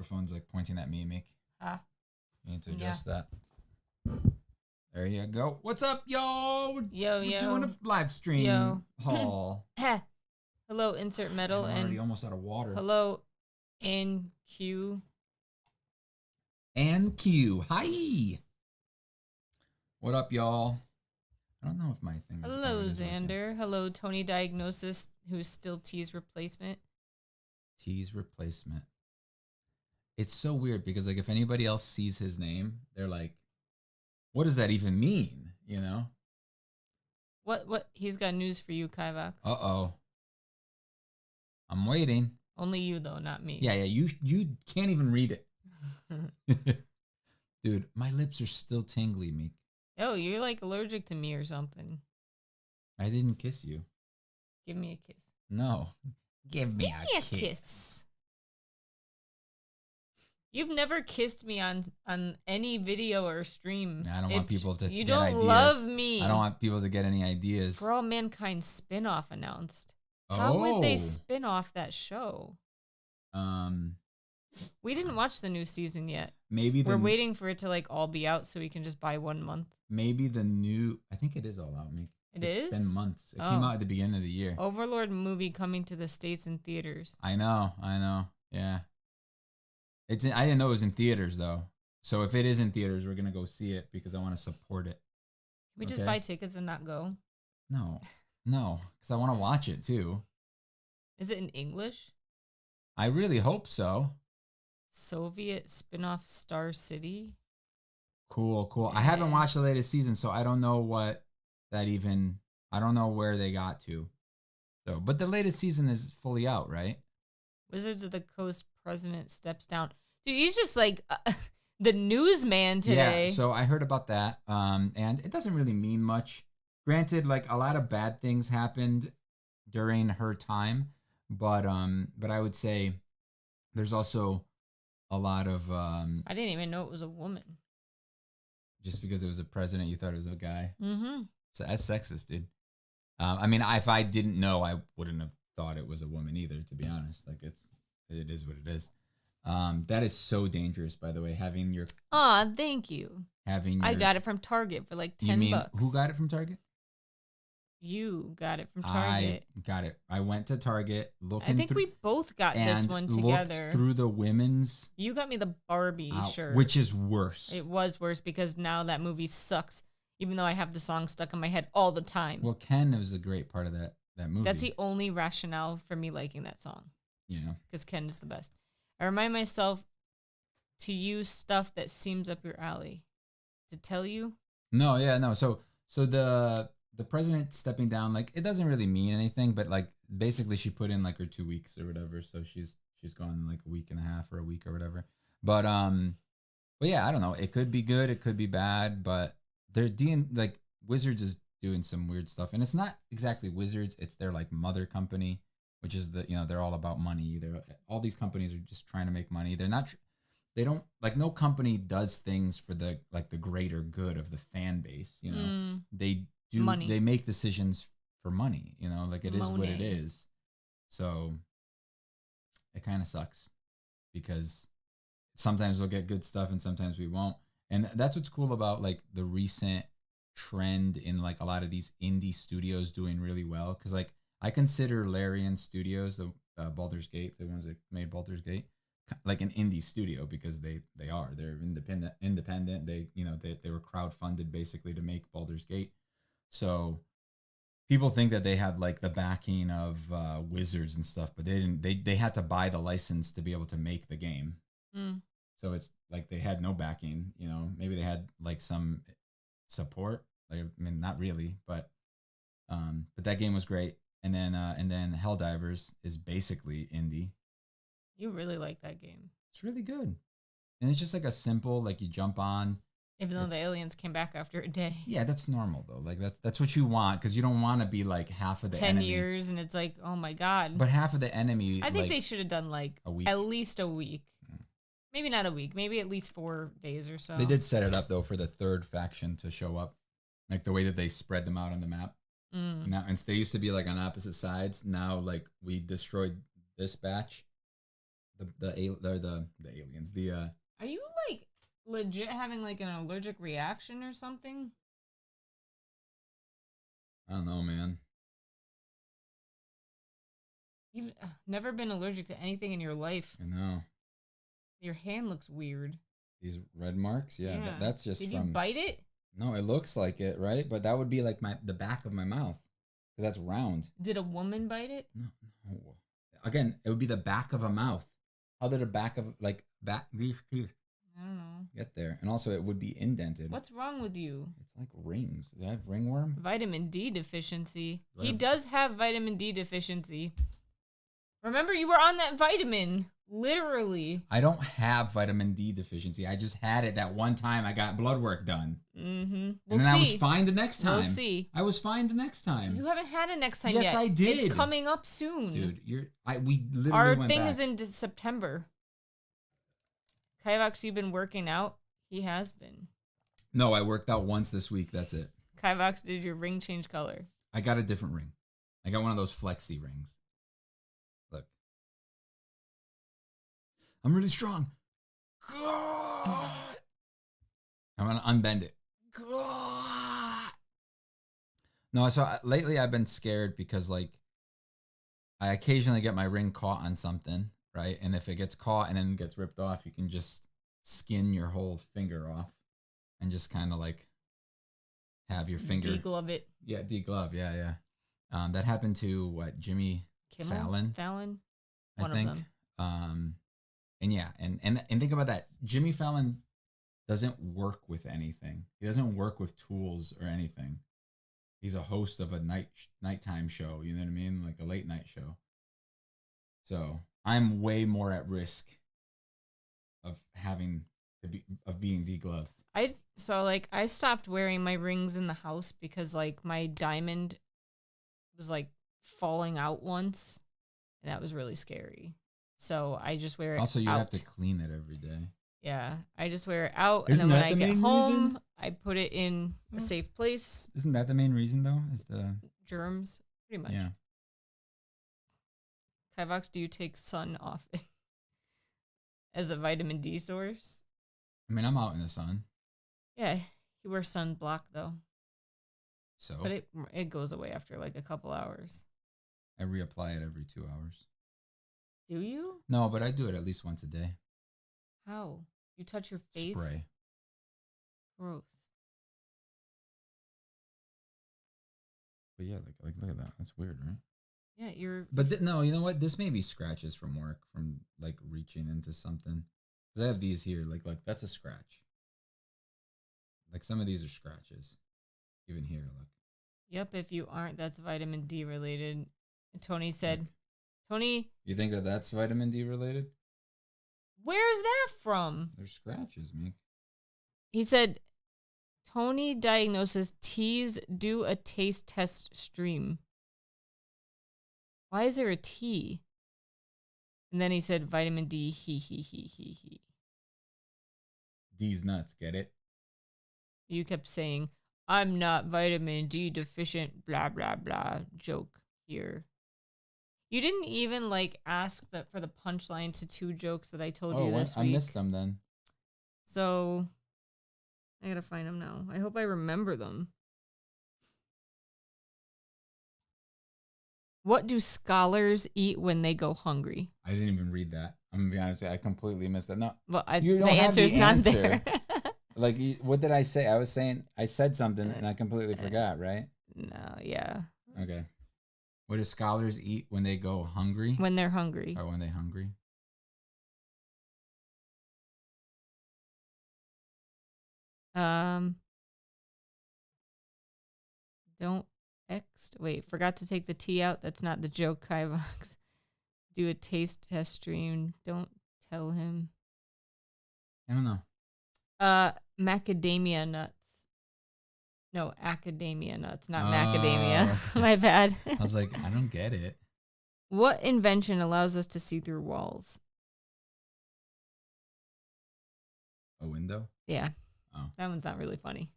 microphone's like pointing at me, Meek. Ah. You need to adjust that. There you go. What's up, y'all? We're doing a live stream haul. Hello, insert metal. I'm already almost out of water. Hello, NQ. And Q. Hi. What up, y'all? I don't know if my thing is. Hello, Xander. Like hello, Tony Diagnosis, who's still T's replacement. T's replacement. It's so weird because, like, if anybody else sees his name, they're like, what does that even mean? You know? What? He's got news for you, Kivox. Uh-oh. I'm waiting. Only you, though, not me. Yeah. You can't even read it. Dude, my lips are still tingly, Meek. Oh, you're like allergic to me or something. I didn't kiss you. Give me a kiss. No. Give me a kiss. You've never kissed me on any video or stream. I don't want people to You get don't ideas. love me. I don't want people to get any ideas. For All Mankind spinoff announced. How would they spin off that show? We didn't watch the new season yet. Maybe we're waiting for it to like all be out so we can just buy 1 month. Maybe the new. I think it is all out, Meek. It's been months. It came out at the beginning of the year. Overlord movie coming to the States in theaters. I know. Yeah. I didn't know it was in theaters though. So if it is in theaters, we're gonna go see it because I want to support it. Can we just buy tickets and not go? No, because I want to watch it too. Is it in English? I really hope so. Soviet spin-off Star City. Cool. I haven't watched the latest season, so I don't know what that even. I don't know where they got to. So, but the latest season is fully out, right? Wizards of the Coast president steps down. Dude, he's just like the newsman today. Yeah, so I heard about that, and it doesn't really mean much. Granted, like a lot of bad things happened during her time, but I would say there's also a lot of. I didn't even know it was a woman. Just because it was a president, you thought it was a guy. Mm-hmm. So that's sexist, dude. I mean, if I didn't know, I wouldn't have thought it was a woman either. To be honest, like it is what it is. That is so dangerous, by the way. Having your thank you. I got it from Target for like $10. Who got it from Target? You got it from Target. I got it. I went to Target looking. I think we both got this one together. Through the women's. You got me the Barbie shirt, which is worse. It was worse because now that movie sucks. Even though I have the song stuck in my head all the time. Well, Ken was a great part of that movie. That's the only rationale for me liking that song. Yeah. Because Ken is the best. I remind myself to use stuff that seems up your alley. To tell you? No. So the president stepping down, like, it doesn't really mean anything, but like basically she put in like her 2 weeks or whatever, so she's gone like a week and a half or a week or whatever. But yeah, I don't know. It could be good, it could be bad, but they're like Wizards is doing some weird stuff, and it's not exactly Wizards, it's their like mother company, which is they're all about money. All these companies are just trying to make money. They don't like, no company does things for the greater good of the fan base. They do money. They make decisions for money. Like it is what it is. So it kind of sucks because sometimes we'll get good stuff and sometimes we won't. And that's what's cool about like the recent trend in like a lot of these indie studios doing really well. Cause like I consider Larian Studios, the Baldur's Gate, the ones that made Baldur's Gate, like an indie studio because they're independent. They were crowdfunded basically to make Baldur's Gate. So people think that they had like the backing of Wizards and stuff, but they didn't. They had to buy the license to be able to make the game. So it's like they had no backing. Maybe they had like some support. Like, I mean, not really, but that game was great. And then Helldivers is basically indie. You really like that game. It's really good, and it's just like a simple, like you jump on. Even though the aliens came back after a day. Yeah, that's normal though. Like that's what you want, because you don't want to be like half of the 10 enemy. years and it's like, oh my god. But half of the enemy. I think they should have done like a week. At least a week. Maybe not a week. Maybe at least 4 days or so. They did set it up though for the third faction to show up, like the way that they spread them out on the map. Now, and they used to be like on opposite sides. Now, like we destroyed this batch, the aliens. Are you like legit having like an allergic reaction or something? I don't know, man. You've never been allergic to anything in your life. I know. Your hand looks weird. These red marks, yeah, Yeah. that's just Did from. you bite it? No, it looks like it, right? But that would be like the back of my mouth, because that's round. Did a woman bite it? No, no. Again, it would be the back of a mouth. How did a back of like back these teeth I don't know. get there? And also, it would be indented. What's wrong with you? It's like rings. Do I have ringworm? Vitamin D deficiency. Do I He have- does have vitamin D deficiency. Remember, you were on that vitamin. Literally. I don't have vitamin D deficiency. I just had it that one time I got blood work done. Mm-hmm. And We'll then see. I was fine the next time. We'll see. I was fine the next time. You haven't had it next time Yes, yet. I did. It's coming up soon. Dude, we literally Our went thing back. is in September. Kivox, you've been working out? He has been. No, I worked out once this week. That's it. Kivox, did your ring change color? I got a different ring. I got one of those flexi rings. Look. I'm really strong. God. I'm going to unbend it. God. No, so lately I've been scared because, like, I occasionally get my ring caught on something, right? And if it gets caught and then gets ripped off, you can just skin your whole finger off and just kind of, like, have your finger. De-glove it. Yeah, de-glove. Yeah. That happened to, what, Jimmy Kimmel? Fallon? One I think. of them. And yeah, and think about that. Jimmy Fallon doesn't work with anything. He doesn't work with tools or anything. He's a host of a nighttime show. You know what I mean? Like a late night show. So I'm way more at risk of being degloved. I stopped wearing my rings in the house because like my diamond was like falling out once, and that was really scary. So I just wear it Also, you out. have to clean it every day. Yeah, I just wear it out, Isn't and then when that I the get main home, reason? I put it in a safe place. Isn't that the main reason though? Is the Germs, pretty much. yeah. Kivox, do you take sun often as a vitamin D source? I mean, I'm out in the sun, Yeah, he wears sunblock though, so but it goes away after like a couple hours. I reapply it every 2 hours. Do you? No, but I do it at least once a day. How? You touch your face? Spray. Gross. But yeah, like look at that. That's weird, right? Yeah, you're. But no, you know what? This may be scratches from work, from like reaching into something. Because I have these here. Like that's a scratch. Like some of these are scratches. Even here, look. Yep, if you aren't, that's vitamin D related. Tony said, Look. Tony, You think that that's vitamin D related? where's that from? There's scratches, Meek. He said, Tony diagnoses T's do a taste test stream. Why is there a T? And then he said, vitamin D, he. D's nuts, get it? You kept saying, I'm not vitamin D deficient, blah, blah, blah, joke here. You didn't even like ask for the punchline to 2 jokes that I told you this I week. missed them then. So I gotta find them now. I hope I remember them. What do scholars eat when they go hungry? I didn't even read that. I'm gonna be honest with you, I completely missed that. No, Well, You the don't have answer's the not answer. there. like what did I say? I said something and I completely forgot, right? No, yeah. Okay. What do scholars eat when they go hungry? When they're hungry. Or when they're hungry? Don't text. Wait, forgot to take the T out. That's not the joke, Kivox. Do a taste test stream. Don't tell him. I don't know. Macadamia nuts. No, academia nuts, not macadamia. okay. My bad. I was like, I don't get it. What invention allows us to see through walls? A window? Yeah. Oh. That one's not really funny.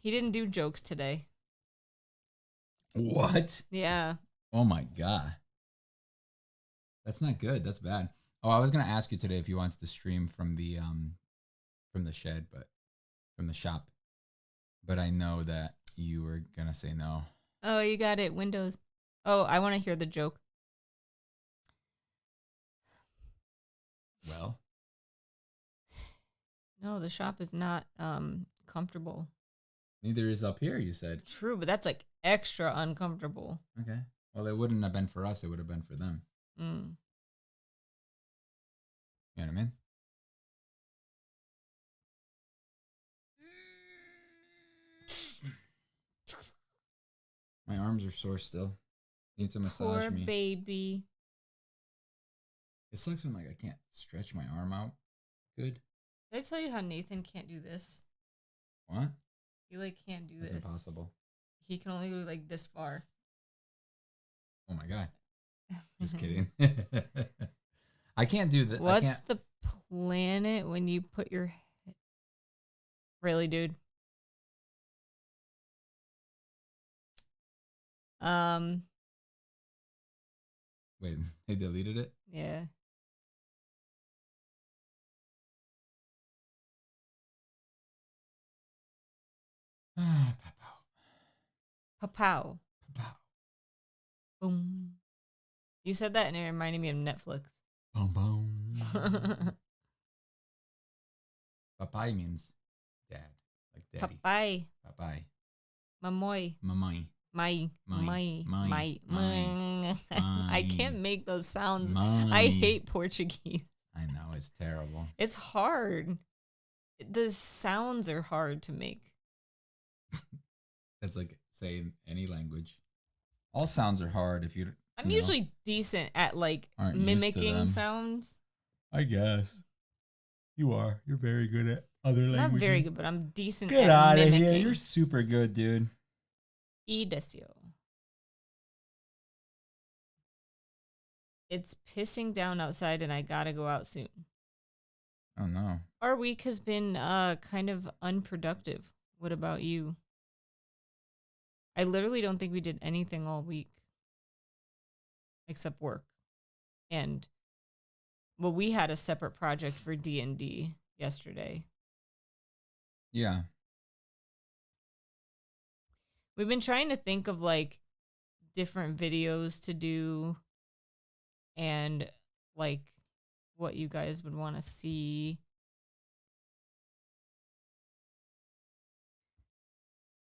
He didn't do jokes today. What? Yeah. Oh my god. That's not good. That's bad. Oh, I was gonna ask you today if you wanted to stream from the shed, but from the shop. But I know that you were gonna say no. Oh, you got it. Windows. Oh, I want to hear the joke. Well, No, the shop is not comfortable. neither is up here. You said. True, but that's like extra uncomfortable. Okay. Well, it wouldn't have been for us. It would have been for them. Mm. You know what I mean? My arms are sore still. Need to massage Poor me. baby. It sucks when like I can't stretch my arm out. Good. Did I tell you how Nathan can't do this? What? He like can't do That's this. impossible. He can only go like this far. Oh my god. Just kidding. I can't do that. What's the planet when you put your really, dude? Wait, they deleted it? Yeah. Ah, pow, Papow. pow, Boom. You said that and it reminded me of Netflix. boom, boom. Papai means dad, like daddy. Papai. Papai. Mamoy. Mamai. My. My. I can't make those sounds. My. I hate Portuguese. I know, it's terrible. It's hard. The sounds are hard to make. That's like saying any language. All sounds are hard if you. I'm usually decent at like mimicking sounds. I guess. You are. You're very good at other languages. Not very good, but I'm decent Get at out of mimicking. here. You're super good, dude. Y deseo. It's pissing down outside and I gotta go out soon. Oh no. Our week has been kind of unproductive. What about you? I literally don't think we did anything all week. Except work. And well, we had a separate project for D&D yesterday. Yeah. We've been trying to think of like different videos to do and like what you guys would want to see.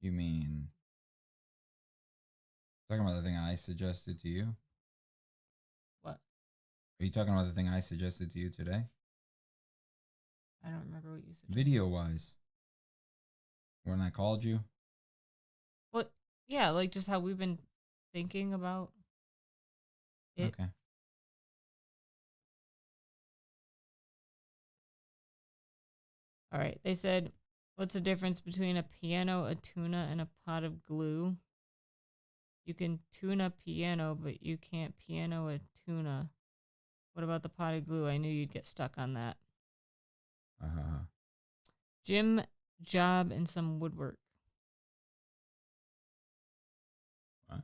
You mean talking about the thing I suggested to you? What? Are you talking about the thing I suggested to you today? I don't remember what you said. Video wise. When I called you? What? Yeah, like just how we've been thinking about it. Okay. All right. They said, what's the difference between a piano, a tuna, and a pot of glue? You can tune a piano, but you can't piano a tuna. What about the pot of glue? I knew you'd get stuck on that. Gym, job, and some woodwork. What?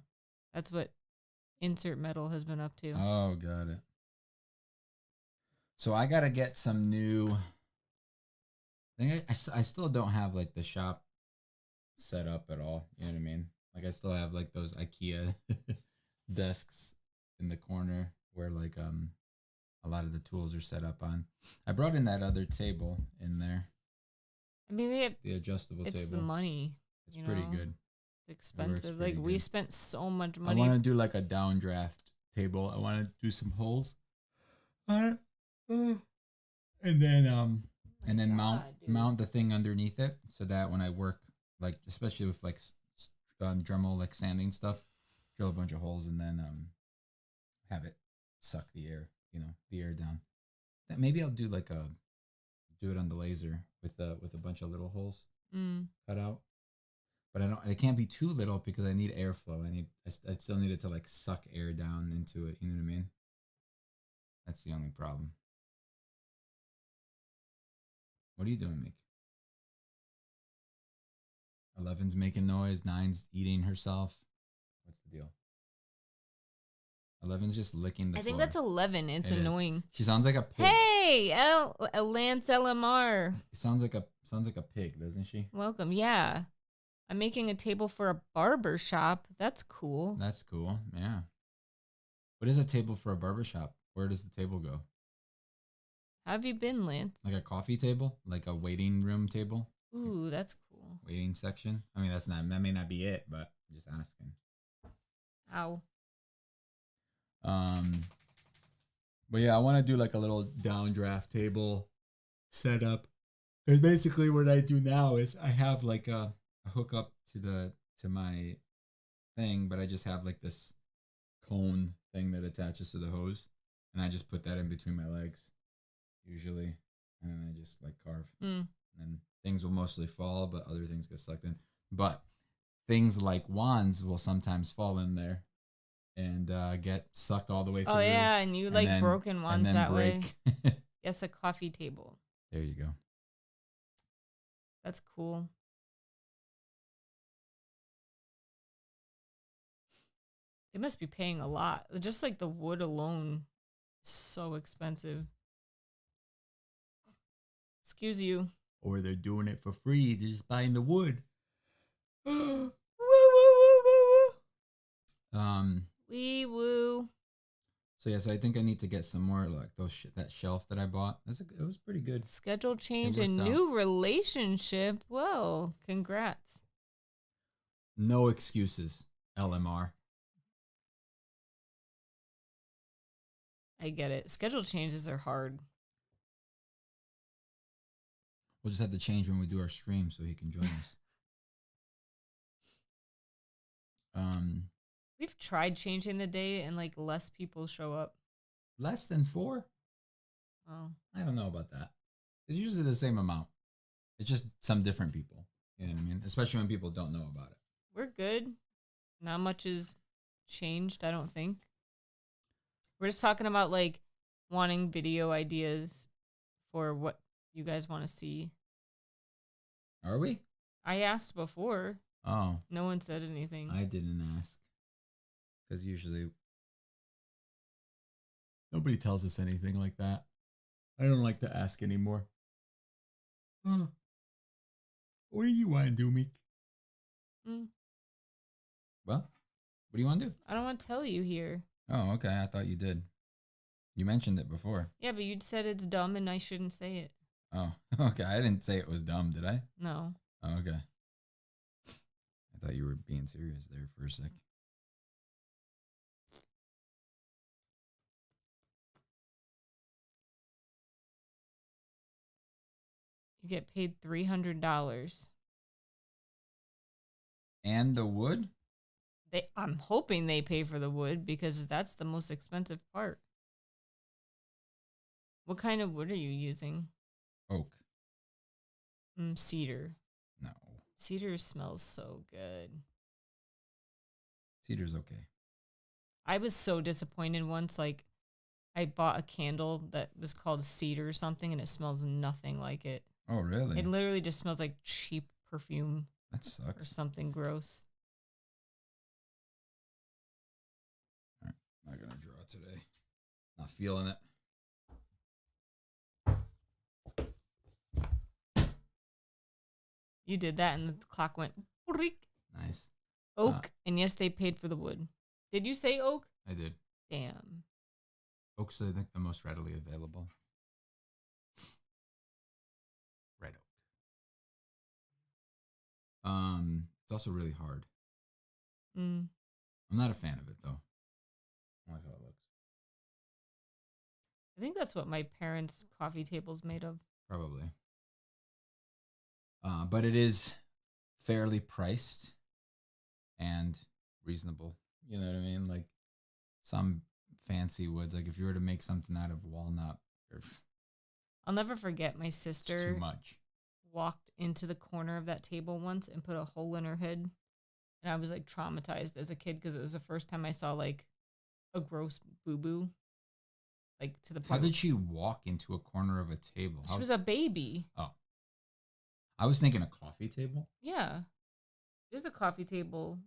That's what Insert Metal has been up to. Oh, got it. So I got to get some new... I still don't have like the shop set up at all. You know what I mean? Like I still have like those IKEA desks in the corner where like a lot of the tools are set up on. I brought in that other table in there. I mean, The adjustable it's table. the money. It's pretty good. It's expensive. pretty Like we good. spent so much money. I want to do like a downdraft table. I want to do some holes. And then mount the thing underneath it so that when I work, like especially with like Dremel like sanding stuff, drill a bunch of holes and then have it suck the air, the air down. That maybe I'll do like do it on the laser with a bunch of little holes cut out. But it can't be too little because I need airflow. I still need it to like suck air down into it. You know what I mean? That's the only problem. What are you doing, Mick? 11's making noise. 9's eating herself. What's the deal? 11's just licking the floor. I think that's 11. It's annoying. She sounds like a pig. Hey, Lance LMR. It sounds like a pig, doesn't she? Welcome. Yeah. I'm making a table for a barber shop. That's cool. That's cool. Yeah. What is a table for a barber shop? Where does the table go? How have you been, Lance? Like a coffee table? Like a waiting room table? Ooh, that's cool. Waiting section? I mean, that may not be it, but I'm just asking. Ow. But yeah, I want to do like a little downdraft table setup. Because basically what I do now is I have like a hookup to my thing, but I just have like this cone thing that attaches to the hose, and I just put that in between my legs usually, and then I just like carve. And things will mostly fall, but other things get sucked in. But things like wands will sometimes fall in there and get sucked all the way through. Oh yeah, and you like then, broken wands that break. Way. Yes, a coffee table. There you go. That's cool. They must be paying a lot. Just like the wood alone, so expensive. Excuse you. Or they're doing it for free. They're just buying the wood. Wee woo. So yeah, so I think I need to get some more like that shelf that I bought. It was pretty good. Schedule change and new relationship. Whoa, congrats. No excuses, LMR. I get it. Schedule changes are hard. We'll just have to change when we do our stream so he can join us. We've tried changing the day and like less people show up. Less than 4? Oh. I don't know about that. It's usually the same amount. It's just some different people. You know what I mean? Especially when people don't know about it. We're good. Not much has changed, I don't think. We're just talking about like wanting video ideas for what you guys want to see. Are we? I asked before. Oh. No one said anything. I didn't ask. Because usually nobody tells us anything like that. I don't like to ask anymore. What do you want to do, Meek? Well, what do you want to do? I don't want to tell you here. Oh, okay. I thought you did. You mentioned it before. Yeah, but you said it's dumb and I shouldn't say it. Oh, okay. I didn't say it was dumb, did I? No. Oh, okay. I thought you were being serious there for a sec. You get paid $300. And the wood? I'm hoping they pay for the wood because that's the most expensive part. What kind of wood are you using? Oak. Cedar. No. Cedar smells so good. Cedar's okay. I was so disappointed once. Like, I bought a candle that was called Cedar or something, and it smells nothing like it. Oh, really? It literally just smells like cheap perfume. That sucks. Or something gross. All right. Not going to draw today. Not feeling it. You did that, and the clock went. Nice. Oak, and yes, they paid for the wood. Did you say oak? I did. Damn. Oak's, I think, the most readily available. Red oak. It's also really hard. I'm not a fan of it, though. I like how it looks. I think that's what my parents' coffee table's made of. Probably. But it is fairly priced and reasonable. You know what I mean? Like some fancy woods. Like if you were to make something out of walnut, I'll never forget my sister too much. Walked into the corner of that table once and put a hole in her head. And I was like traumatized as a kid because it was the first time I saw like a gross boo-boo. Like to the point. How did she walk into a corner of a table? She was a baby. Oh. I was thinking a coffee table. Yeah. There's a coffee table.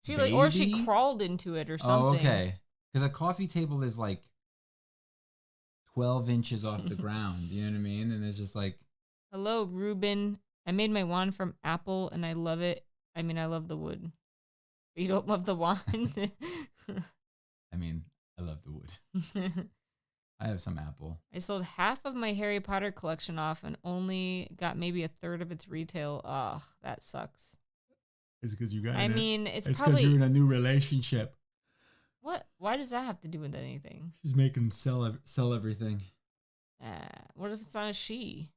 She baby? Or she crawled into it or something. Oh, okay. Because a coffee table is like 12 inches off the ground. You know what I mean? And it's just like, Hello, Ruben. I made my wand from apple and I love it. I mean, I love the wood. But you don't love the wand? I mean, I love the wood. I have some apple. I sold half of my Harry Potter collection off and only got maybe a third of its retail. Ugh, that sucks. It's because you got I mean, it's because probably... you're in a new relationship. What? Why does that have to do with anything? She's making them sell everything. What if it's not a she?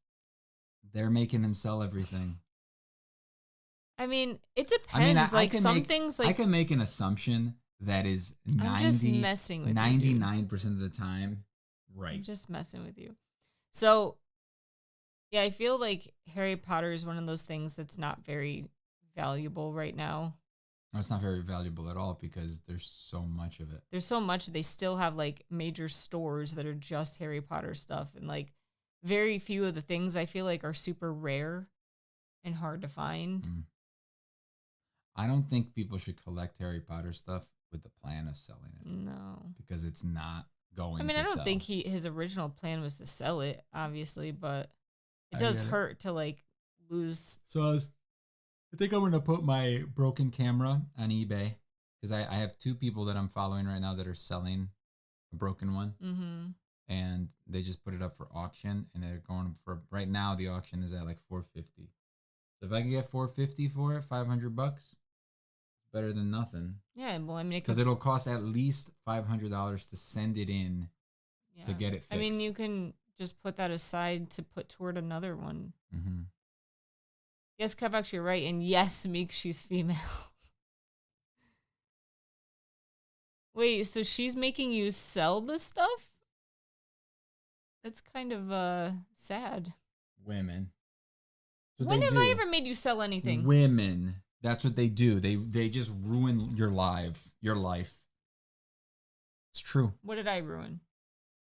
They're making them sell everything. I mean, it depends. Things like... I can make an assumption that is 90, I'm just messing with 99% of the time right. I'm just messing with you. So, yeah, I feel like Harry Potter is one of those things that's not very valuable right now. No, it's not very valuable at all because there's so much of it. There's so much. They still have like major stores that are just Harry Potter stuff, and like very few of the things I feel like are super rare and hard to find. I don't think people should collect Harry Potter stuff with the plan of selling it. No, because it's not going. I mean, to I don't sell. think his original plan was to sell it, obviously, but it does hurt to like lose. So I think I'm gonna put my broken camera on eBay because I have 2 people that I'm following right now that are selling a broken one, and they just put it up for auction, and they're going for right now. The auction is at like $450. So if I can get $450 for it, $500, it's better than nothing. Yeah, well, I mean, because it'll cost at least $500 to send it in to get it fixed. I mean, you can just put that aside to put toward another one. Yes, Kivox, you're right. And yes, Meek, she's female. Wait, so she's making you sell this stuff? That's kind of sad. Women. When have I ever made you sell anything? Women. That's what they do. They just ruin your life. It's true. What did I ruin?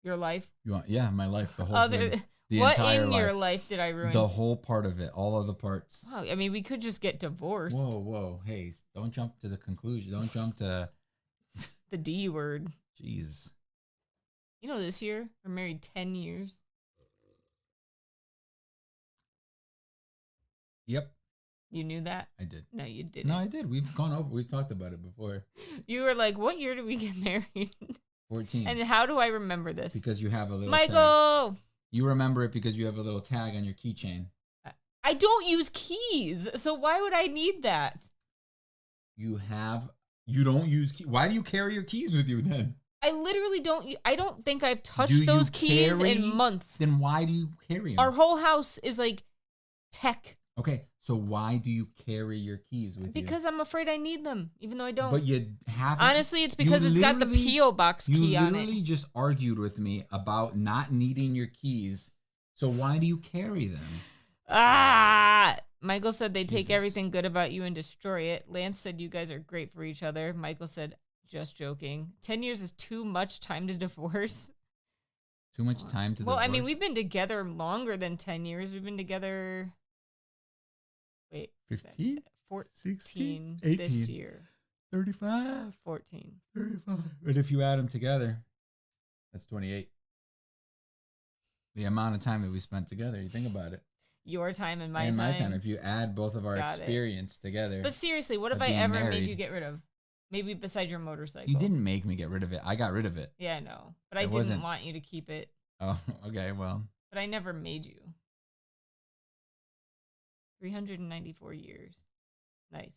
Your life? My life. The whole thing. The what entire in life. Your life did I ruin? The whole part of it. All of the parts. Wow, I mean, we could just get divorced. Whoa. Hey, don't jump to the conclusion. Don't jump to... the D word. Jeez. You know, this year, we're married 10 years. Yep. You knew that? I did. No, you didn't. No, I did. We've talked about it before. You were like, what year did we get married? 14. And how do I remember this? Because you have a little Michael! Tag. You remember it because you have a little tag on your keychain. I don't use keys, so why would I need that? You don't use keys. Why do you carry your keys with you then? I literally don't. I don't think I've touched those keys in months. Then why do you carry them? Our whole house is like tech. Okay, so why do you carry your keys with you? Because I'm afraid I need them, even though I don't. But you haven't. Honestly, it's because it's got the P.O. box key on it. You literally just argued with me about not needing your keys. So why do you carry them? Michael said they take everything good about you and destroy it. Lance said you guys are great for each other. Michael said, just joking. 10 years is too much time to divorce. Too much time to divorce? Well, I mean, we've been together longer than 10 years. We've been together... Wait. 15? 14. 16? 18. This year. 35? 14. 35. But if you add them together, that's 28. The amount of time that we spent together, you think about it. Your time and my time. And my time. If you add both of our experience together. But seriously, what have I ever made you get rid of? Maybe besides your motorcycle. You didn't make me get rid of it. I got rid of it. Yeah, I know. But I didn't want you to keep it. Oh, okay, well. But I never made you. 394 years. Nice.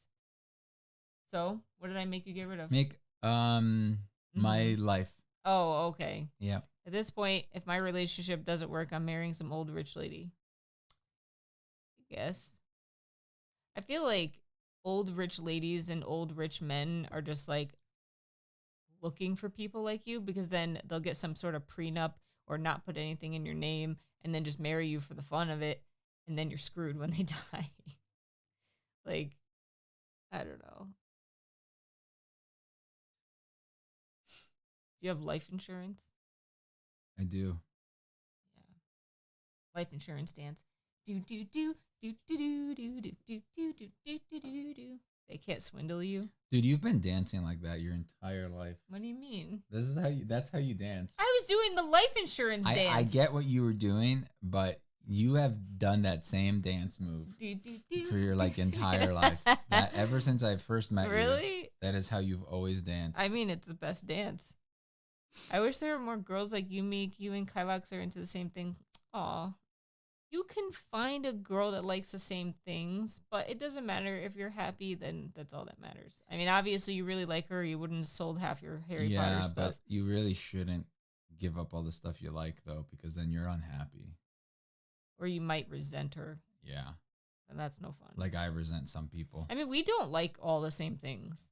So, what did I make you get rid of? My life. Oh, okay. Yeah. At this point, if my relationship doesn't work, I'm marrying some old rich lady. I guess. I feel like old rich ladies and old rich men are just like looking for people like you because then they'll get some sort of prenup or not put anything in your name and then just marry you for the fun of it. And then you're screwed when they die. Like, I don't know. Do you have life insurance? I do. Yeah. Life insurance dance. Do do do do do do do do do do do do do do. They can't swindle you. Dude, you've been dancing like that your entire life. What do you mean? That's how you dance. I was doing the life insurance dance. I get what you were doing, but you have done that same dance move for your like entire life. That ever since I first met you. Really? That is how you've always danced. I mean, it's the best dance. I wish there were more girls like you, Meek. You and Kivox are into the same thing. Aw. You can find a girl that likes the same things, but it doesn't matter. If you're happy, then that's all that matters. I mean, obviously, you really like her. You wouldn't have sold half your Harry Potter stuff. But you really shouldn't give up all the stuff you like, though, because then you're unhappy. Or you might resent her. Yeah. And that's no fun. Like I resent some people. I mean, we don't like all the same things.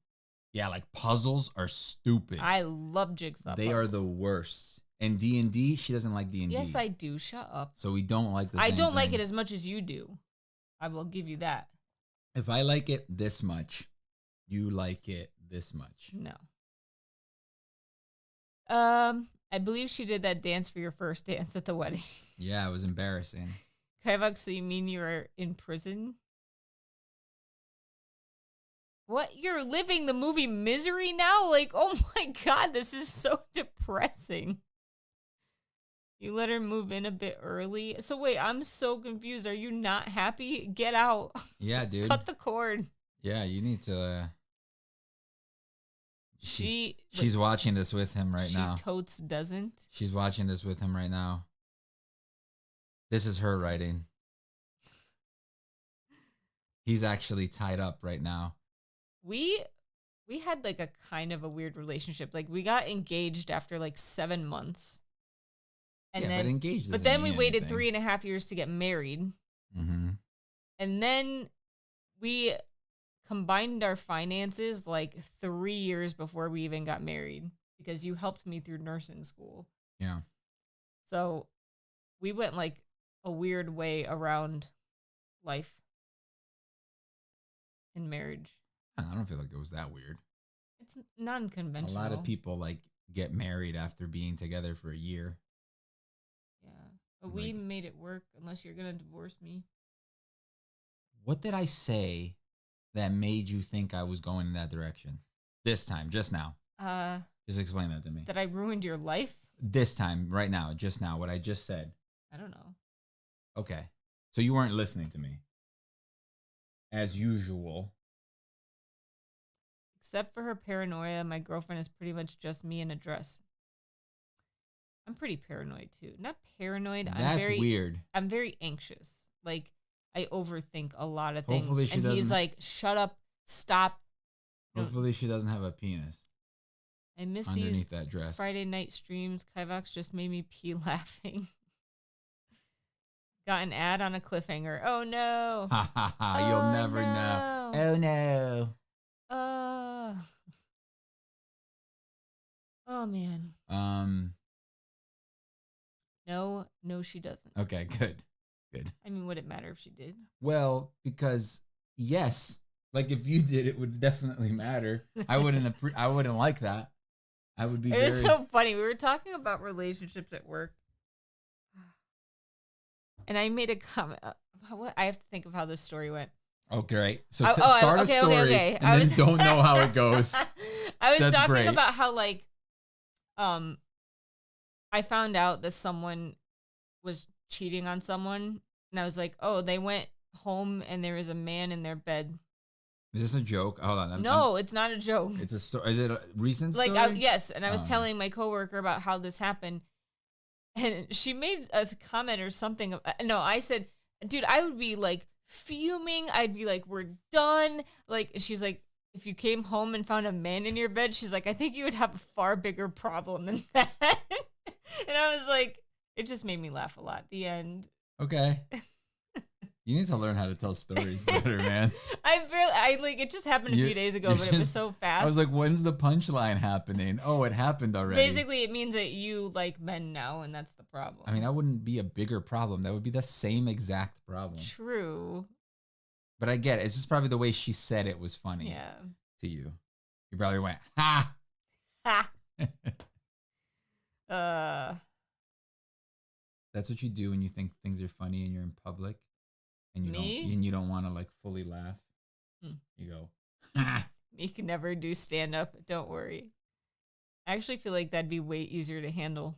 Yeah, like puzzles are stupid. I love jigsaw puzzles. They are the worst. And D&D, she doesn't like D&D. Yes, I do. Shut up. So we don't like the same I don't like it things. as much as you do. I will give you that. If I like it this much, you like it this much. No. I believe she did that dance for your first dance at the wedding. Yeah, it was embarrassing. Kivox, so you mean you were in prison? What? You're living the movie Misery now? Like, oh my God, this is so depressing. You let her move in a bit early. So wait, I'm so confused. Are you not happy? Get out. Yeah, dude. Cut the cord. Yeah, you need to. She's watching this with him right now. She totes doesn't. She's watching this with him right now. This is her writing. He's actually tied up right now. We had like a kind of a weird relationship. Like we got engaged after like 7 months. And then, but engaged. But then we waited 3.5 years to get married. Mm-hmm. And then we combined our finances like 3 years before we even got married because you helped me through nursing school. Yeah. So we went like a weird way around life and marriage. I don't feel like it was that weird. It's non-conventional. A lot of people like get married after being together for a year. Yeah. But we made it work unless you're going to divorce me. What did I say that made you think I was going in that direction? This time, just now. Just explain that to me. That I ruined your life? This time, right now, just now, what I just said. I don't know. Okay. So you weren't listening to me. As usual. Except for her paranoia, my girlfriend is pretty much just me in a dress. I'm pretty paranoid too. Not paranoid. That's weird. I'm very anxious. Like I overthink a lot of things. Hopefully she doesn't. He's like, "Shut up, stop." Hopefully she doesn't have a penis. I miss underneath these that dress. Friday night streams. Kivox just made me pee laughing. Got an ad on a cliffhanger. Oh no! Ha ha ha! You'll never know. Oh no! Oh man. No, she doesn't. Okay, good. I mean, would it matter if she did? Well, because yes, like if you did, it would definitely matter. I wouldn't like that. I would be. It was so funny. We were talking about relationships at work, and I made a comment. I have to think of how this story went. Oh, great. So start a story okay. and then don't know how it goes. I was That's talking great. about how I found out that someone was cheating on someone, and I was like, oh, they went home and there was a man in their bed. Is this a joke? Hold on. It's not a joke. It's a story. Is it a recent story? Yes, and I was telling my coworker about how this happened, and she made a comment or something. No, I said, dude, I would be like fuming. I'd be like, we're done. Like, she's like, if you came home and found a man in your bed, she's like, I think you would have a far bigger problem than that. And I was like, it just made me laugh a lot. The end. Okay. You need to learn how to tell stories better, man. It just happened a few days ago, but it was so fast. I was like, when's the punchline happening? Oh, it happened already. Basically, it means that you like men now, and that's the problem. I mean, that wouldn't be a bigger problem. That would be the same exact problem. True. But I get it. It's just probably the way she said it was funny to you. You probably went, ha! Ha! That's what you do when you think things are funny and you're in public. And you don't want to like fully laugh. You go, You can never do stand up. Don't worry. I actually feel like that'd be way easier to handle.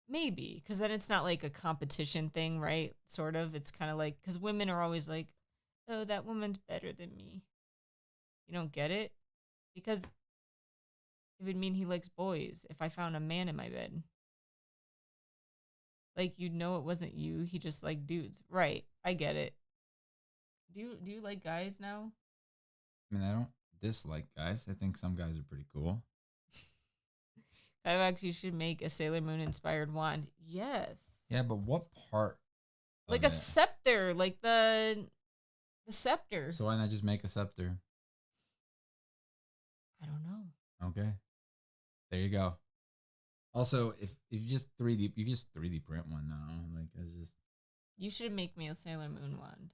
Maybe, because then it's not like a competition thing, right? Sort of. It's kind of like, because women are always like, oh, that woman's better than me. You don't get it? Because it would mean he likes boys if I found a man in my bed. Like, you'd know it wasn't you. He just liked dudes. Right. I get it. Do you like guys now? I mean, I don't dislike guys. I think some guys are pretty cool. I actually should make a Sailor Moon inspired wand. Yes. Yeah, but what part? Like a scepter, like the scepter. So why not just make a scepter? I don't know. Okay. There you go. Also, if you just 3D, you just 3D print one now. Like it's just. You should make me a Sailor Moon wand.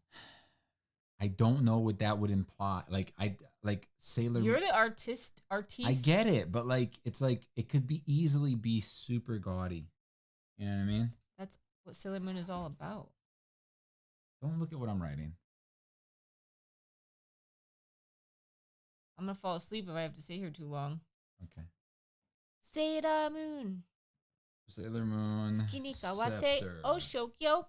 I don't know what that would imply. Like Sailor. You're the artist. I get it, but like it's like it could be easily be super gaudy. You know what I mean? That's what Sailor Moon is all about. Don't look at what I'm writing. I'm gonna fall asleep if I have to stay here too long. Okay. Sailor Moon. Sailor Moon. Skinny Kawate. Oh, Shokyo.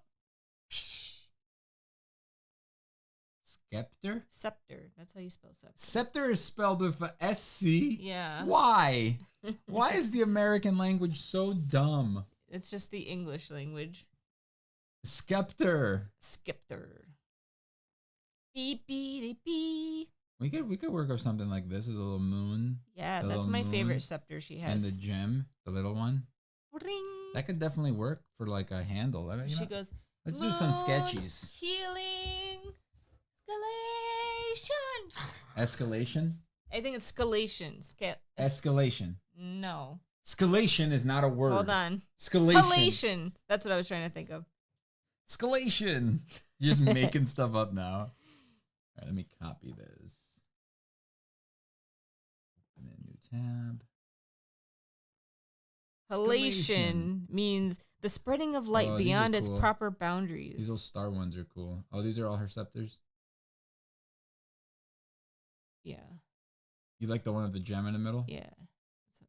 Scepter? Scepter. That's how you spell scepter. Scepter is spelled with a SC? Yeah. Why? Why is the American language so dumb? It's just the English language. Scepter. Skepter. Beep, beep, beep. We could work with something like this, with a little moon. Yeah, that's my favorite scepter she has. And the gem, the little one. Ring. That could definitely work for like a handle. She goes, let's do some sketchies. Healing. Escalation. Escalation? I think it's scalation. Escalation. No. Scalation is not a word. Hold on. Scalation. That's what I was trying to think of. Scalation. You're just making stuff up now. All right, let me copy this. Open a new tab. Halation means the spreading of light beyond its proper boundaries. These little star ones are cool. Oh, these are all her scepters? Yeah. You like the one with the gem in the middle? Yeah.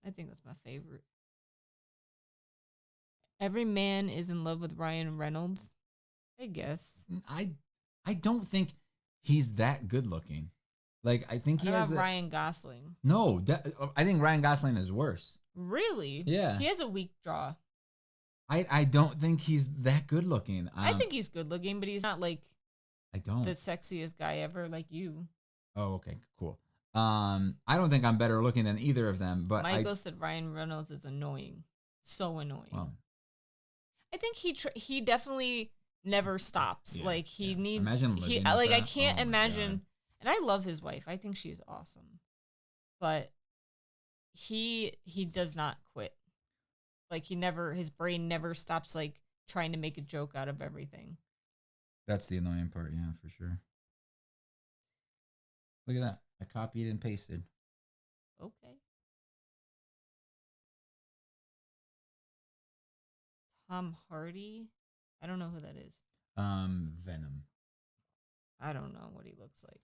I think that's my favorite. Every man is in love with Ryan Reynolds. I guess. I don't think he's that good looking. Like, I think he has Ryan Gosling. No, I think Ryan Gosling is worse. Really? Yeah. He has a weak jaw. I don't think he's that good looking. I think he's good looking, but he's not like the sexiest guy ever, like you. Oh, okay, cool. I don't think I'm better looking than either of them, but Michael said Ryan Reynolds is annoying, so annoying. Well, I think he definitely never stops. Yeah, like he needs. Imagine he like that. I can't imagine. And I love his wife. I think she's awesome, but he does not quit. Like his brain never stops like trying to make a joke out of everything. That's the annoying part, yeah, for sure. Look at that. I copied and pasted. Okay. Tom Hardy? I don't know who that is. Venom. I don't know what he looks like.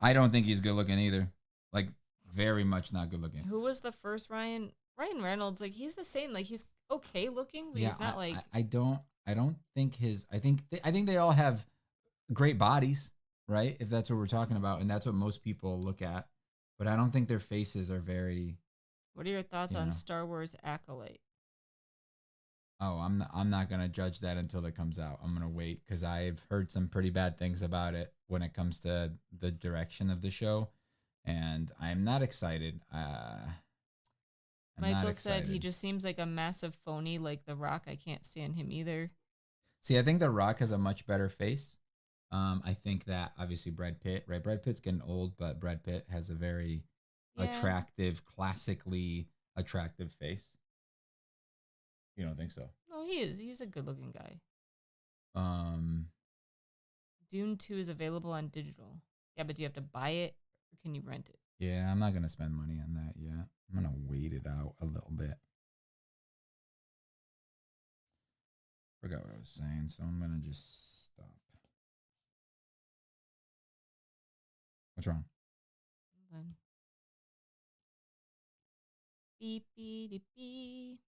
I don't think he's good looking either. Like, very much not good looking. Who was the first Ryan Reynolds? Like, he's the same. Like, he's okay looking, but he's not like. I don't think I think they all have great bodies, right? If that's what we're talking about, and that's what most people look at. But I don't think their faces are very. What are your thoughts on Star Wars Acolyte? Oh, I'm not gonna judge that until it comes out. I'm gonna wait because I've heard some pretty bad things about it when it comes to the direction of the show, and I'm not excited. Michael said he just seems like a massive phony, like The Rock. I can't stand him either. See, I think The Rock has a much better face. I think that obviously Brad Pitt, right? Brad Pitt's getting old, but Brad Pitt has a very attractive, classically attractive face. You don't think so? No, he is. He's a good-looking guy. Dune 2 is available on digital. Yeah, but do you have to buy it or can you rent it? Yeah, I'm not gonna spend money on that yet. I'm gonna wait it out a little bit. Forgot what I was saying, so I'm gonna just stop. What's wrong? Hold on. Beep, beep, beep, beep.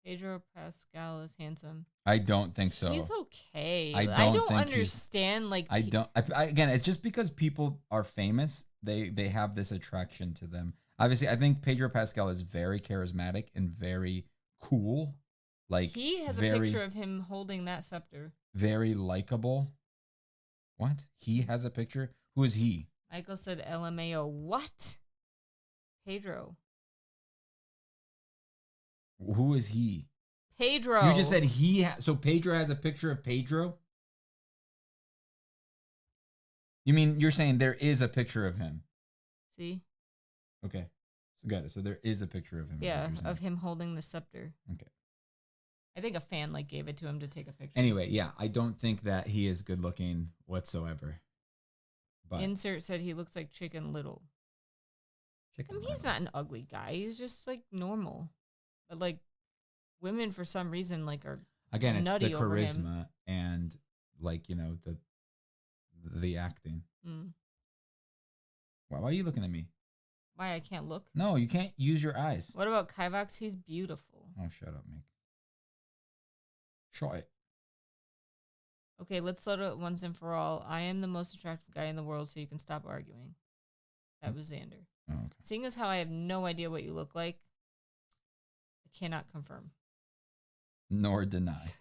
Pedro Pascal is handsome. I don't think so. He's okay. I I don't don't think understand. Like, I don't. Again, it's just because people are famous. They have this attraction to them. Obviously, I think Pedro Pascal is very charismatic and very cool. Like he has a very, picture of him holding that scepter. very likable. What? He has a picture? Who is he? Michael said LMAO. What? Pedro. Who is he? Pedro. You just said he. So Pedro has a picture of Pedro? You mean you're saying there is a picture of him? See? Okay. So got it. So there is a picture of him. Yeah, of him holding the scepter. Okay. I think a fan like gave it to him to take a picture. Anyway, yeah, I don't think that he is good looking whatsoever. But Insert said he looks like Chicken Little. Chicken I mean, he's not an ugly guy. He's just like normal. But like women for some reason like are again, it's the nutty over him. charisma and like, the acting. Mm. Why are you looking at me? Why I can't look? No, you can't use your eyes. What about Kivox? He's beautiful. Oh, shut up, Meek. Shut it. Okay, let's settle it once and for all. I am the most attractive guy in the world, so you can stop arguing. That was Xander. Oh, okay. Seeing as how I have no idea what you look like, I cannot confirm. Nor deny.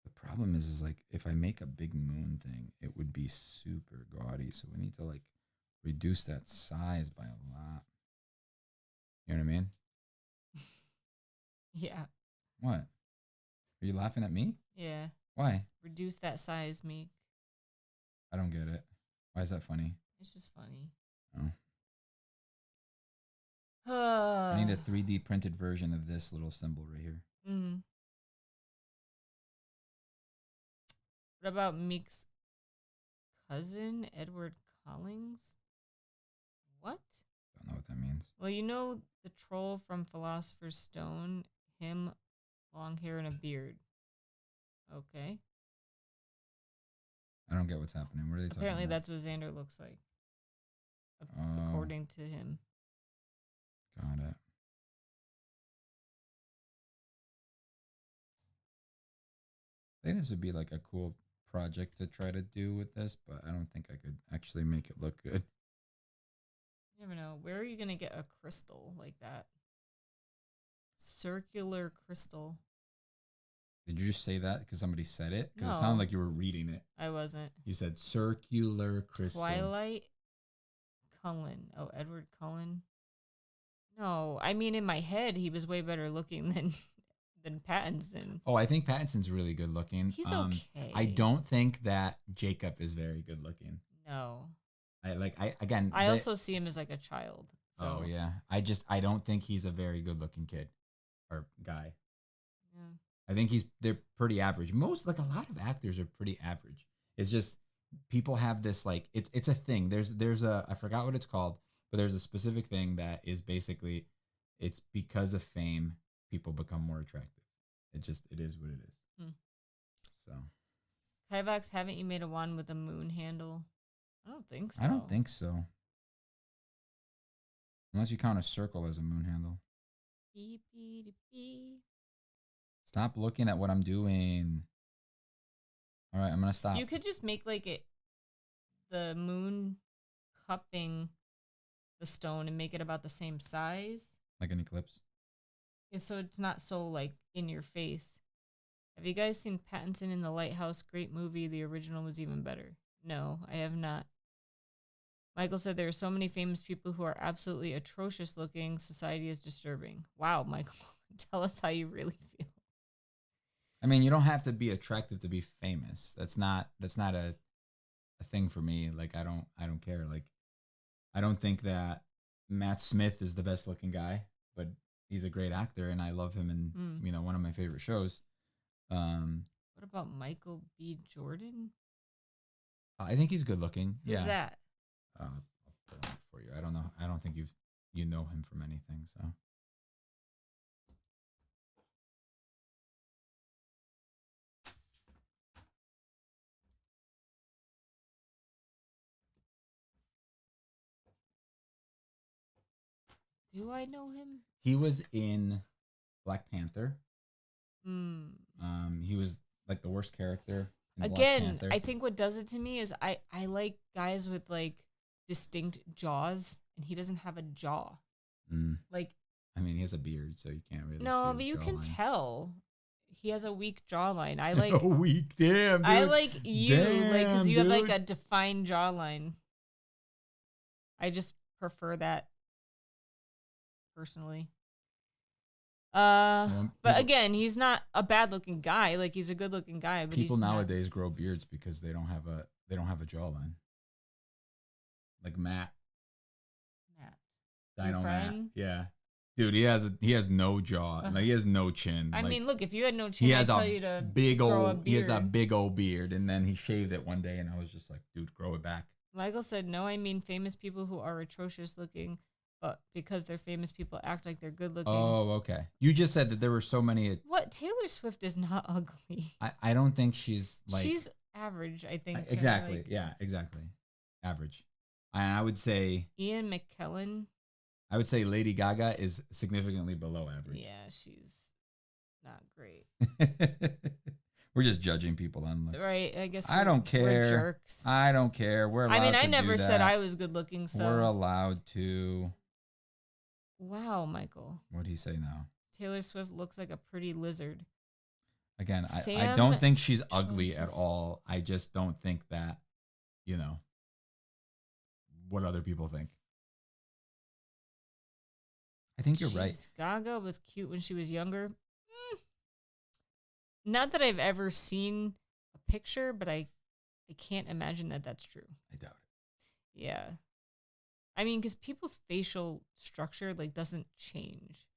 The problem is like if I make a big moon thing, it would be super gaudy. So we need to like reduce that size by a lot. You know what I mean? Yeah. What? Are you laughing at me? Yeah. Why? Reduce that size, Meek. I don't get it. Why is that funny? It's just funny. Oh. I need a 3D printed version of this little symbol right here. Mm-hmm. What about Meek's cousin, Edward Collins? What? Don't know what that means. Well, you know the troll from Philosopher's Stone? Him, long hair and a beard. Okay. I don't get what's happening. What are they talking Apparently about? that's what Xander looks like. Oh. According to him. Got it. I think this would be like a cool project to try to do with this, but I don't think I could actually make it look good. You never know. Where are you going to get a crystal like that? Circular crystal. Did you just say that because somebody said it? Because No. it sounded like you were reading it. I wasn't. You said circular crystal. Twilight Cullen. Oh, Edward Cullen. No, I mean in my head he was way better looking than Pattinson. Oh, I think Pattinson's really good looking. He's okay. I don't think that Jacob is very good looking. No. I also see him as like a child. So. Oh yeah. I don't think he's a very good looking kid or guy. Yeah. I think they're pretty average. Most like a lot of actors are pretty average. It's just people have this like it's a thing. There's a I forgot what it's called, but there's a specific thing that is basically it's because of fame people become more attractive. It is what it is. So Kivox, haven't you made a wand with a moon handle? I don't think so. I don't think so. Unless you count a circle as a moon handle. Beep, beep, beep. Stop looking at what I'm doing. All right, I'm gonna stop. You could just make like the moon cupping the stone and make it about the same size. Like an eclipse. Yeah, so it's not so like in your face. Have you guys seen Pattinson in The Lighthouse? Great movie. The original was even better. No, I have not. Michael said there are so many famous people who are absolutely atrocious looking. Society is disturbing. Wow, Michael, tell us how you really feel. I mean, you don't have to be attractive to be famous. That's not a thing for me. Like I don't care. Like I don't think that Matt Smith is the best looking guy, but he's a great actor, and I love him in one of my favorite shows. What about Michael B. Jordan? I think he's good looking. Who's that? I'll pull him up for you. I don't know. I don't think you know him from anything. So. Do I know him? He was in Black Panther. He was like the worst character in Black Panther. I think what does it to me is I like guys with like distinct jaws, and he doesn't have a jaw. Like, I mean, he has a beard, so you can't really. No, see but you jawline. can tell he has a weak jawline. I like a weak, damn. Dude. I like you, like, because you have like dude. a defined jawline. I just prefer that personally. But again, he's not a bad looking guy. Like, he's a good looking guy. But people he's nowadays grow beards because they don't have a jawline. Like Matt. Dino Matt. Yeah. Dude, he has no jaw. Like, he has no chin. I like, mean, look, if you had no chin, he has I'd tell you to grow a beard. He has a big old beard, and then he shaved it one day, and I was just like, dude, grow it back. Michael said, no, I mean famous people who are atrocious looking, but because they're famous, people act like they're good looking. Oh, okay. You just said that there were so many. What? Taylor Swift is not ugly. I don't think she's like. She's average, I think. Exactly. Like, yeah, exactly. Average. I would say. Ian McKellen. I would say Lady Gaga is significantly below average. Yeah, she's not great. We're just judging people on looks. Right, I guess I don't care. We're jerks. I don't care. We're allowed I to never do said that. I was good looking, so. We're allowed to. Wow, Michael. What'd he say now? Taylor Swift looks like a pretty lizard. Again, I don't think she's ugly at all. I just don't think that, what other people think. I think you're right. Gaga was cute when she was younger. Not that I've ever seen a picture, but I can't imagine that that's true. I doubt it. Yeah. I mean, because people's facial structure like doesn't change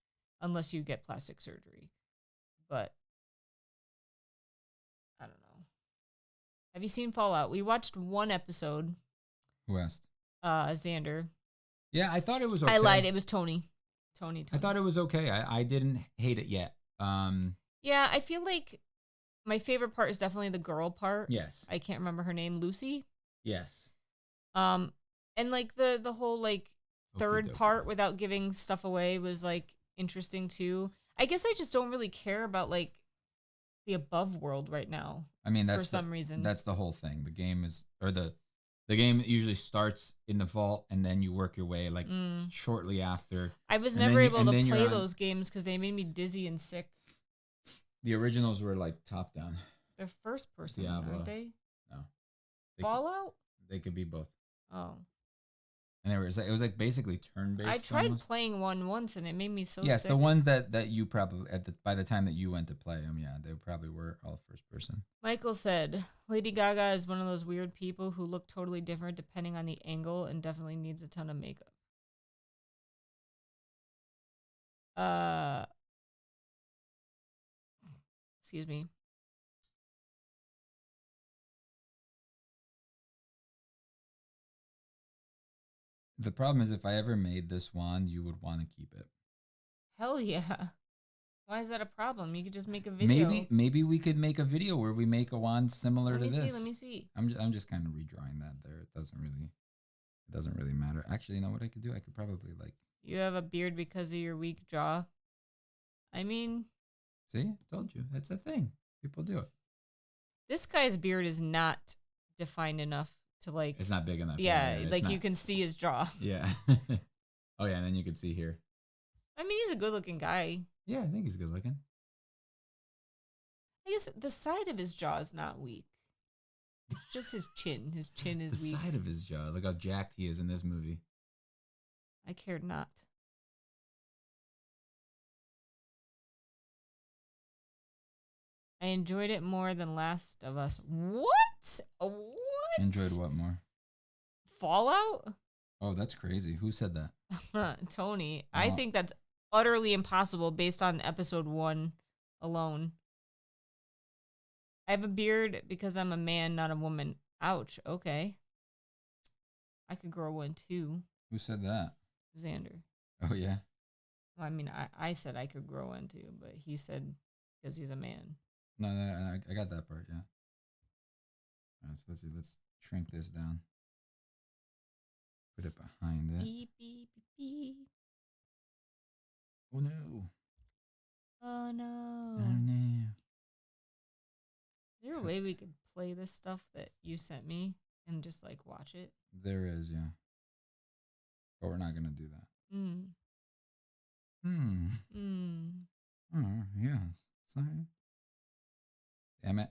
unless you get plastic surgery. But I don't know. Have you seen Fallout? We watched one episode. Who asked? Xander. Yeah, I thought it was okay. I lied. It was Tony. Tony. I thought it was okay. I didn't hate it yet. Yeah, I feel like my favorite part is definitely the girl part. Yes. I can't remember her name. Lucy? Yes. And like the whole like third part without giving stuff away was like interesting too. I guess I just don't really care about like the above world right now. I mean, that's for some reason. That's the whole thing. The game is, or the game usually starts in the vault and then you work your way like shortly after. I was never able to play those games because they made me dizzy and sick. The originals were like top down. They're first person, Diablo. aren't they? No. Fallout? They could be both. Oh. And it was like basically turn based. I tried playing one once and it made me so yes, sick. the ones that you probably by the time that you went to play them, yeah, they probably were all first person. Michael said, Lady Gaga is one of those weird people who look totally different depending on the angle and definitely needs a ton of makeup. Excuse me. The problem is if I ever made this wand, you would want to keep it. Hell yeah. Why is that a problem? You could just make a video. Maybe we could make a video where we make a wand similar to this. Let me see. I'm just kind of redrawing that there. It doesn't really matter. Actually, you know what I could do? I could probably like. You have a beard because of your weak jaw. I mean. See, I told you. It's a thing. People do it. This guy's beard is not defined enough to like. It's not big enough. Yeah, like you can see his jaw. Yeah. Oh yeah, and then you can see here. I mean, he's a good-looking guy. Yeah, I think he's good looking. I guess the side of his jaw is not weak. It's just his chin. His chin is weak. The side of his jaw. Look how jacked he is in this movie. I cared not. I enjoyed it more than Last of Us. What? What? Enjoyed what more? Fallout? Oh, that's crazy. Who said that? Tony, I Oh. think that's utterly impossible based on episode 1 alone. I have a beard because I'm a man, not a woman. Ouch. Okay. I could grow one too. Who said that? Xander. Oh yeah. Well, I mean, I said I could grow one too, but he said because he's a man. No, I got that part. Yeah. All right, so let's see. Let's shrink this down. Put it behind it. Beep, beep, beep, beep. Oh no. Oh no. Oh no. Is there a way we could play this stuff that you sent me and just like watch it? There is, yeah. But we're not gonna do that. Mm. Oh yeah. Sorry. Damn it.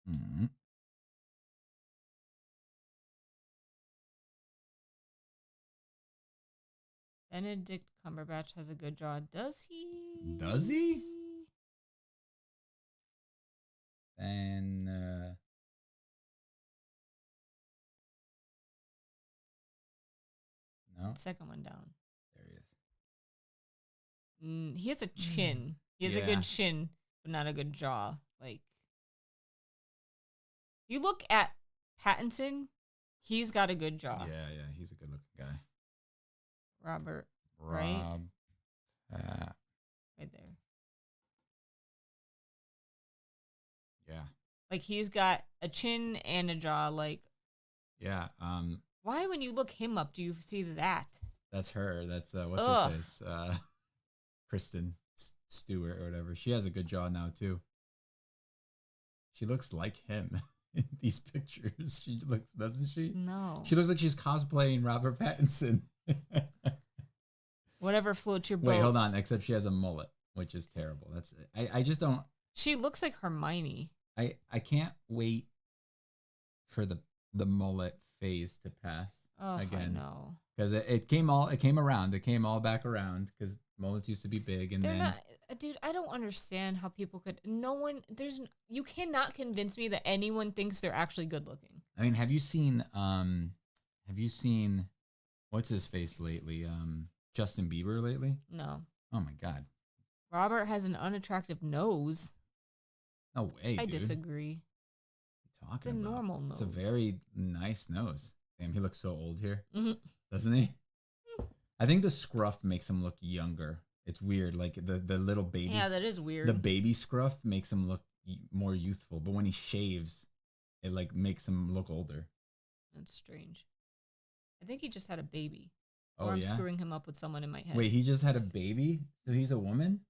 Mm. Benedict Cumberbatch has a good jaw. Does he? Does he? And no. Second one down. There he is. He has a chin. He has a Yeah. good chin, but not a good jaw. Like, you look at Pattinson, he's got a good jaw. Yeah, he's a good looking guy. Robert, Rob. right there. Yeah. Like, he's got a chin and a jaw. Like, Yeah. why when you look him up do you see that? That's her. That's what's Ugh. her face? Kristen Stewart or whatever. She has a good jaw now too. She looks like him in these pictures. She looks, doesn't she? No. She looks like she's cosplaying Robert Pattinson. Whatever floats your boat. Wait, hold on. Except she has a mullet, which is terrible. That's I just don't. She looks like Hermione. I can't wait for the mullet phase to pass again. I know. Because it came around. It came all back around because mullets used to be big, and They're then not, dude. I don't understand how people could. No one. You cannot convince me that anyone thinks they're actually good looking. I mean, have you seen what's his face lately? Justin Bieber lately? No. Oh my God. Robert has an unattractive nose. No way, I dude. disagree. What It's a are you talking about? normal nose. It's a very nice nose. Damn, he looks so old here, Mhm. doesn't he? I think the scruff makes him look younger. It's weird, like the little baby. Yeah, that is weird. The baby scruff makes him look more youthful, but when he shaves, it like makes him look older. That's strange. I think he just had a baby. Oh, Or I'm yeah? screwing him up with someone in my head. Wait, he just had a baby, so he's a woman.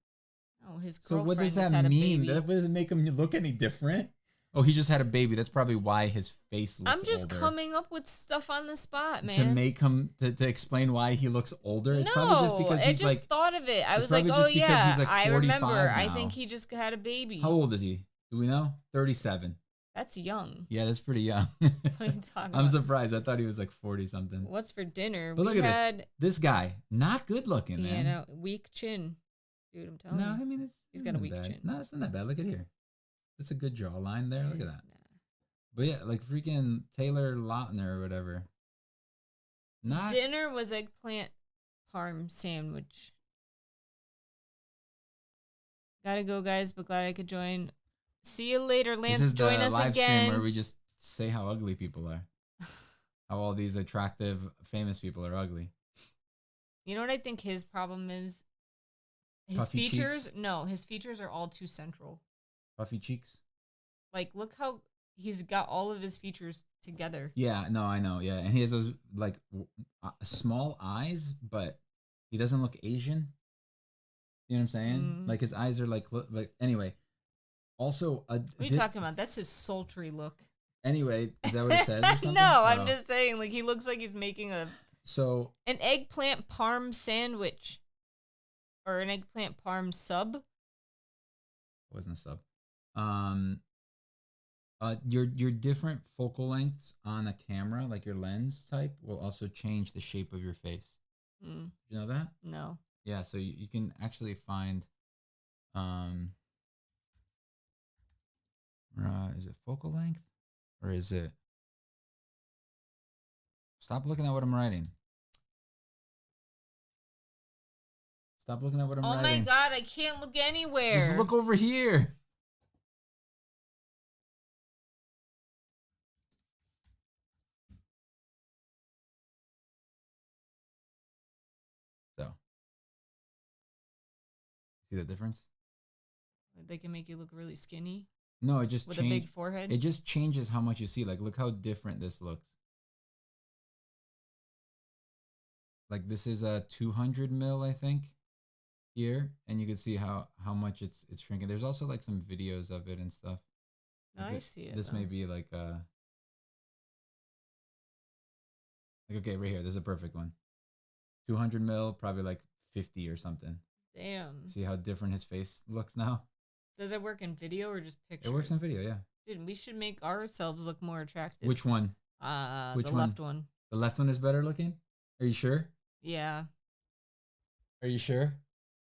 No, his So girlfriend what does just that had a mean? baby. That doesn't make him look any different. Oh, he just had a baby. That's probably why his face looks I'm just older. coming up with stuff on the spot, man. To make him to explain why he looks older. It's no, probably just because I he's just like. thought of it. I it's was like, probably oh just because yeah, he's like I 45 remember. I now. think he just had a baby. How old is he? Do we know? 37. That's young. Yeah, that's pretty young. What are you talking I'm about? surprised. I thought he was like 40 something. What's for dinner? But we look at had this guy, not good looking, yeah, man. no, weak chin. Dude, I'm telling No, you. I mean He's got a weak bad. chin. No, it's not that bad. Look at here. It's a good jawline there. Look at that. Nah. But yeah, like freaking Taylor Lautner or whatever. Not Dinner was eggplant parm sandwich. Gotta go, guys, but glad I could join. See you later, Lance. This is Join the us live again. stream where we just say how ugly people are. How all these attractive, famous people are ugly. You know what I think his problem is? His Puffy features? cheeks? No, his features are all too central. Puffy cheeks. Like, look how he's got all of his features together. Yeah, no, I know. Yeah, and he has those like small eyes, but he doesn't look Asian. You know what I'm saying? Like his eyes are like anyway. Also, What are you talking about? That's his sultry look. Anyway, is that what it says? Or something? No, I'm Oh. just saying, like, he looks like he's making an eggplant parm sandwich. Or an eggplant parm sub. Wasn't a sub. Your different focal lengths on a camera, like your lens type, will also change the shape of your face. Mm, You know that? no. Yeah, so you can actually find Um, is it focal length or is it? Stop looking at what I'm writing. Stop looking at what I'm Oh my writing. god, I can't look anywhere. Just look over here. So, see the difference? They can make you look really skinny. No, it just with a big forehead. It just changes how much you see. Like, look how different this looks. Like, this is a 200 mil, I think, here, and you can see how much it's shrinking. There's also like some videos of it and stuff. I see it. This may be like okay, right here. There's a perfect one. 200 mil, probably like 50 or something. Damn. See how different his face looks now? Does it work in video or just pictures? It works in video, yeah. Dude, we should make ourselves look more attractive. Which one? The left one. The left one is better looking? Are you sure? Yeah. Are you sure?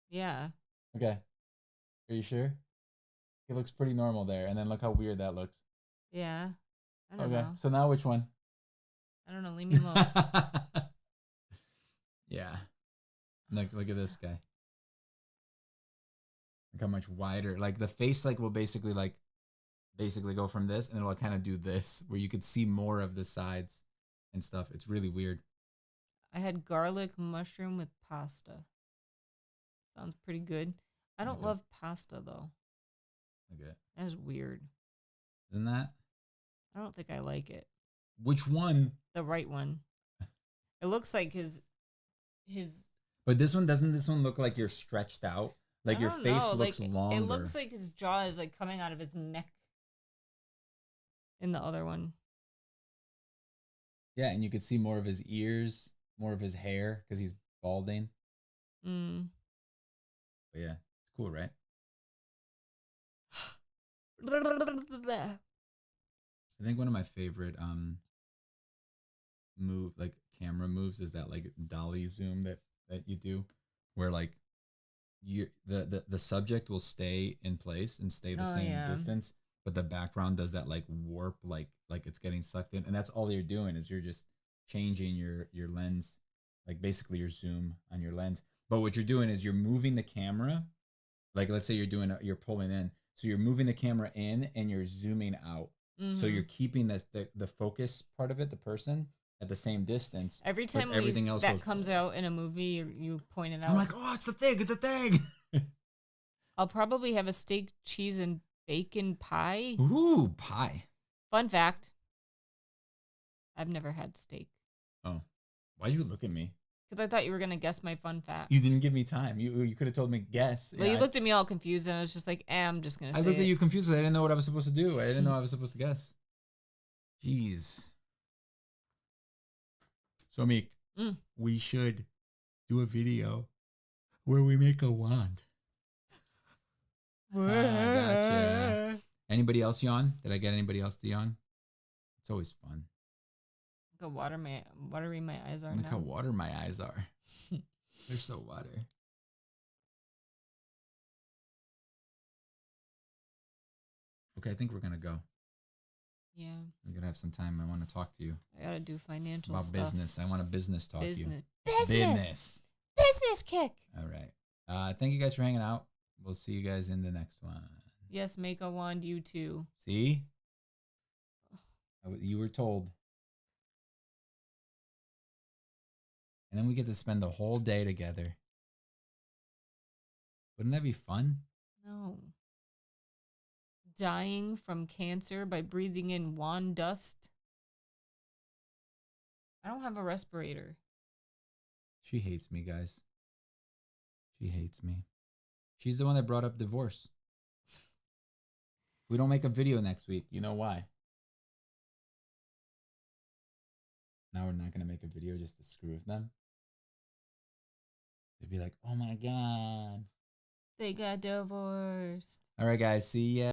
Yeah. Okay. Are you sure? It looks pretty normal there, and then look how weird that looks. Yeah. I don't know. So now which one? I don't know. Leave me alone. Yeah. Look at this guy. Look how much wider. Like the face will basically go from this and it'll kind of do this where you could see more of the sides and stuff. It's really weird. I had garlic mushroom with pasta. Sounds pretty good. I don't love pasta though. Okay. That is weird. Isn't that? I don't think I like it. Which one? The right one. It looks like his. But doesn't this one look like you're stretched out? Like your face looks longer. It looks like his jaw is like coming out of his neck. In the other one. Yeah, and you could see more of his ears, more of his hair because he's balding. Mm. But yeah, it's cool, right? I think one of my favorite camera moves is that like dolly zoom that you do, where like the subject will stay in place and stay the same distance, but the background does that like warp, like it's getting sucked in, and that's all you're doing is you're just changing your lens, like basically your zoom on your lens. But what you're doing is you're moving the camera, like let's say you're pulling in, so you're moving the camera in and you're zooming out. Mm-hmm. So you're keeping the focus part of it, the person, at the same distance. Every time everything else comes out in a movie, you point it out. I'm like, oh, it's the thing. I'll probably have a steak, cheese, and bacon pie. Ooh, pie. Fun fact. I've never had steak. Oh. Why'd you look at me? Because I thought you were going to guess my fun fact. You didn't give me time. You could have told me guess. Well, you looked at me all confused, and I was just like, I'm just going to say I looked at you confused. I didn't know what I was supposed to do. I didn't know I was supposed to guess. Jeez. So, Meek, we should do a video where we make a wand. Gotcha. Anybody else yawn? Did I get anybody else to yawn? It's always fun. Look how watery my eyes are. Look how water my eyes are. They're so water. Okay, I think we're gonna go. Yeah. We're gonna have some time. I want to talk to you. I gotta do financial about stuff. Business. I want a business talk to you. Business kick. All right. Thank you guys for hanging out. We'll see you guys in the next one. Yes, make a wand, you too. See? You were told. And then we get to spend the whole day together. Wouldn't that be fun? No. Dying from cancer by breathing in wand dust. I don't have a respirator. She hates me, guys. She hates me. She's the one that brought up divorce. If we don't make a video next week, you know why? Now we're not going to make a video just to screw with them. They'd be like, oh my God. They got divorced. All right, guys. See ya.